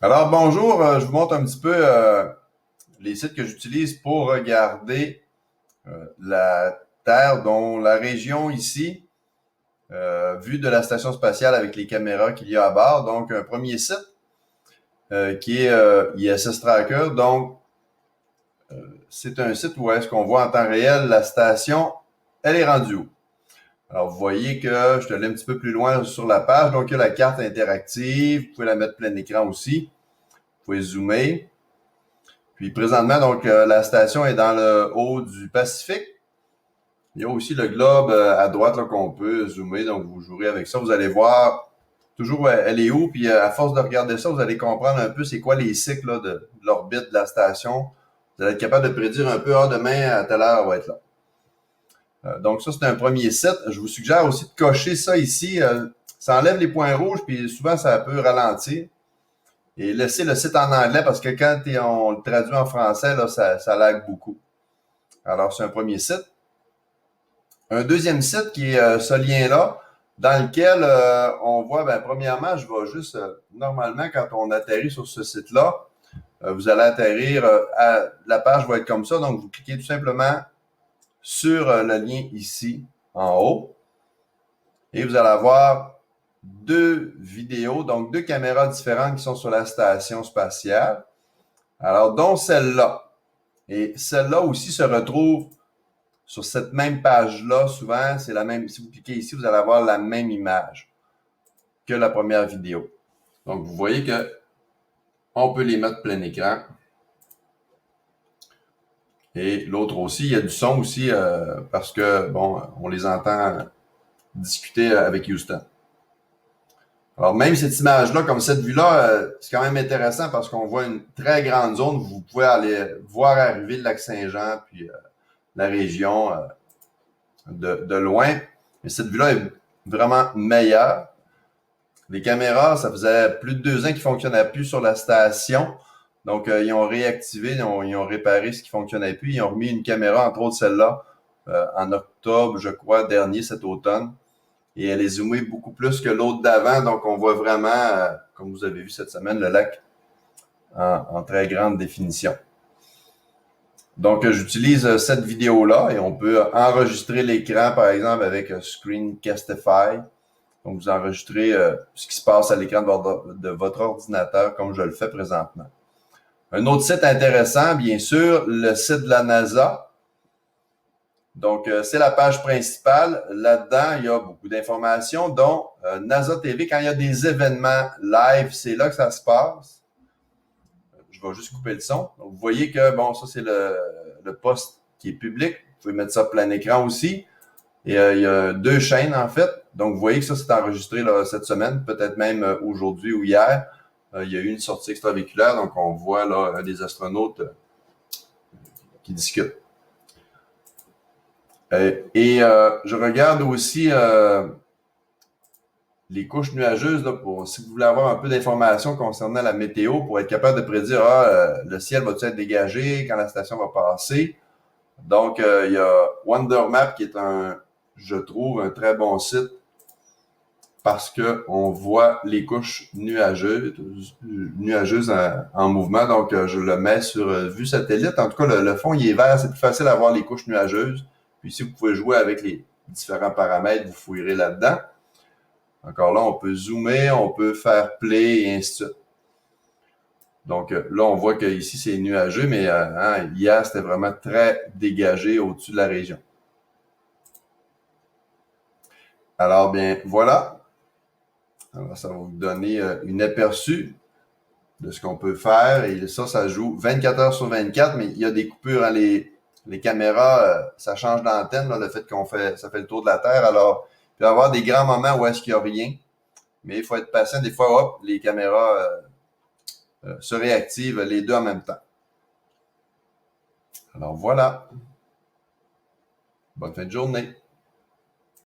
Alors bonjour, je vous montre un petit peu les sites que j'utilise pour regarder la Terre, dont la région ici, vue de la station spatiale avec les caméras qu'il y a à bord. Donc un premier site qui est ISS Tracker. Donc c'est un site où est-ce qu'on voit en temps réel la station, elle est rendue où. Alors vous voyez que je suis allé un petit peu plus loin sur la page. Donc il y a la carte interactive, vous pouvez la mettre plein écran aussi, vous pouvez zoomer. Puis présentement, donc, la station est dans le haut du Pacifique. Il y a aussi le globe à droite là, qu'on peut zoomer, donc vous jouerez avec ça. Vous allez voir toujours elle est où, puis à force de regarder ça, vous allez comprendre un peu c'est quoi les cycles là, de l'orbite de la station. Vous allez être capable de prédire un peu, demain à telle heure, on va être là. Donc ça, c'est un premier site. Je vous suggère aussi de cocher ça ici. Ça enlève les points rouges, puis souvent, ça peut ralentir. Et laissez le site en anglais parce que quand on le traduit en français, là, ça lag beaucoup. Alors, c'est un premier site. Un deuxième site qui est ce lien-là, dans lequel on voit, premièrement, je vais juste, normalement, quand on atterrit sur ce site-là, vous allez atterrir, la page va être comme ça. Donc, vous cliquez tout simplement sur le lien ici, en haut, et vous allez avoir deux vidéos, donc deux caméras différentes qui sont sur la station spatiale. Alors, dont celle-là. Et celle-là aussi se retrouve sur cette même page-là. Souvent, c'est la même. Si vous cliquez ici, vous allez avoir la même image que la première vidéo. Donc, vous voyez que on peut les mettre plein écran. Et l'autre aussi, il y a du son aussi parce que, bon, on les entend discuter avec Houston. Alors, même cette image-là, comme cette vue-là, c'est quand même intéressant parce qu'on voit une très grande zone. Vous pouvez aller voir arriver le lac Saint-Jean, puis la région de loin. Mais cette vue-là est vraiment meilleure. Les caméras, ça faisait plus de 2 ans qu'ils ne fonctionnaient plus sur la station. Donc, ils ont réactivé, ils ont réparé ce qui ne fonctionnait plus. Ils ont remis une caméra, entre autres celle-là, en octobre, je crois, dernier, cet automne. Et elle est zoomée beaucoup plus que l'autre d'avant. Donc, on voit vraiment, comme vous avez vu cette semaine, le lac en très grande définition. Donc, j'utilise cette vidéo-là et on peut enregistrer l'écran, par exemple, avec Screencastify. Donc, vous enregistrez ce qui se passe à l'écran de votre ordinateur, comme je le fais présentement. Un autre site intéressant, bien sûr, le site de la NASA. Donc, c'est la page principale. Là-dedans, il y a beaucoup d'informations, dont NASA TV. Quand il y a des événements live, c'est là que ça se passe. Je vais juste couper le son. Donc, vous voyez que, bon, ça, c'est le poste qui est public. Vous pouvez mettre ça plein écran aussi. Et il y a deux chaînes, en fait. Donc, vous voyez que ça, c'est enregistré là, cette semaine, peut-être même aujourd'hui ou hier. Il y a eu une sortie extravéhiculaire. Donc, on voit là des astronautes qui discutent. Je regarde aussi les couches nuageuses là, pour si vous voulez avoir un peu d'informations concernant la météo pour être capable de prédire le ciel va-t-il être dégagé quand la station va passer. Donc, il y a Wonder Map qui est je trouve, un très bon site parce qu'on voit les couches nuageuses en mouvement. Donc, je le mets sur vue satellite. En tout cas, le fond, il est vert. C'est plus facile à voir les couches nuageuses. Puis, si vous pouvez jouer avec les différents paramètres, vous fouillerez là-dedans. Encore là, on peut zoomer, on peut faire play et ainsi de suite. Donc, là, on voit qu'ici, c'est nuageux, mais hier, c'était vraiment très dégagé au-dessus de la région. Alors, bien, voilà. Alors, ça va vous donner une aperçu de ce qu'on peut faire. Et ça joue 24 heures sur 24, mais il y a des coupures. Hein, les caméras, ça change d'antenne, le fait ça fait le tour de la Terre. Alors, il peut y avoir des grands moments où est-ce qu'il n'y a rien. Mais il faut être patient. Des fois, hop, les caméras se réactivent les deux en même temps. Alors voilà. Bonne fin de journée.